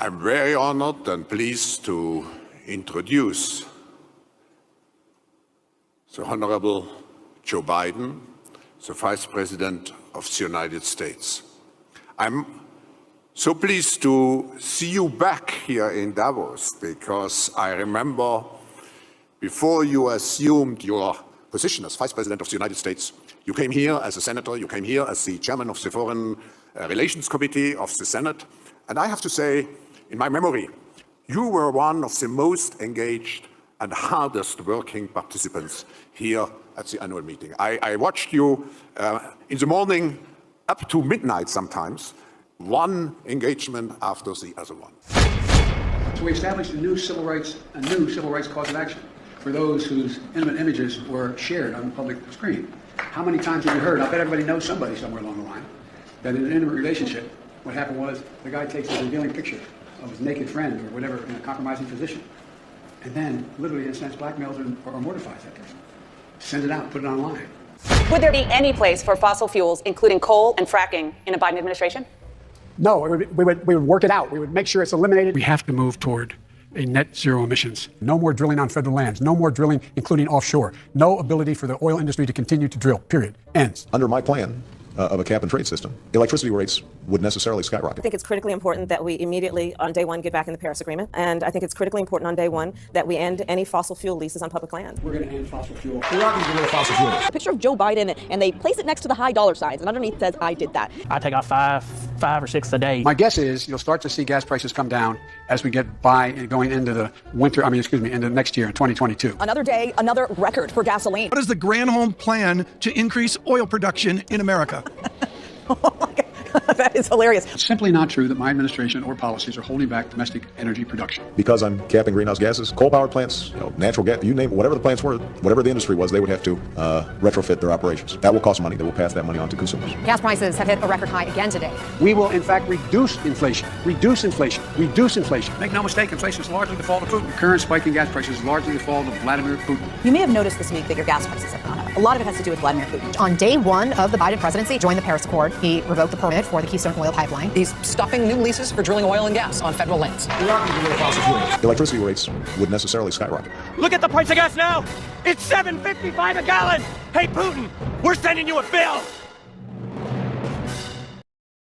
I'm very honored and pleased to introduce the Honorable Joe Biden, the Vice President of the United States. I'm so pleased to see you back here in Davos, because I remember before you assumed your position as Vice President of the United States, you came here as a senator, you came here as the chairman of the Foreign Relations Committee of the Senate, and I have to say, in my memory, you were one of the most engaged and hardest working participants here at the annual meeting. I watched you in the morning up to midnight sometimes, one engagement after the other one. So we established a new civil rights cause of action for those whose intimate images were shared on the public screen. How many times have you heard, I bet everybody knows somebody somewhere along the line, that in an intimate relationship, what happened was the guy takes a revealing picture of his naked friend or whatever in a compromising position, and then literally in a sense blackmails or mortifies that person. Send it out, put it online. Would there be any place for fossil fuels, including coal and fracking, in a Biden administration? No, we would work it out. We would make sure it's eliminated. We have to move toward a net zero emissions. No more drilling on federal lands. No more drilling, including offshore. No ability for the oil industry to continue to drill, period. Ends. Under my plan of a cap and trade system, electricity rates would necessarily skyrocket. I think it's critically important that we immediately, on day one, get back in the Paris Agreement. And I think it's critically important on day one that we end any fossil fuel leases on public land. We're going to end fossil fuel. We're not going to get rid of fossil fuels. A picture of Joe Biden, and they place it next to the high dollar signs, and underneath says, "I did that." I take out five or six a day. My guess is you'll start to see gas prices come down as we get by and going into the into next year in 2022. Another day, another record for gasoline. What is the Granholm plan to increase oil production in America? Oh my God. That is hilarious. It's simply not true that my administration or policies are holding back domestic energy production. Because I'm capping greenhouse gases, coal-powered plants, natural gas, you name it, whatever the plants were, whatever the industry was, they would have to retrofit their operations. That will cost money. They will pass that money on to consumers. Gas prices have hit a record high again today. We will, in fact, reduce inflation. Reduce inflation. Reduce inflation. Make no mistake, inflation is largely the fault of Putin. The current spike in gas prices is largely the fault of Vladimir Putin. You may have noticed this week that your gas prices have gone up. A lot of it has to do with Vladimir Putin. On day one of the Biden presidency, joined the Paris Accord. He revoked the permit for the Keystone Oil pipeline. He's stopping new leases for drilling oil and gas on federal lands. We're not going to get rid of fossil fuels. Electricity rates would necessarily skyrocket. Look at the price of gas now. It's $7.55 a gallon. Hey, Putin, we're sending you a bill.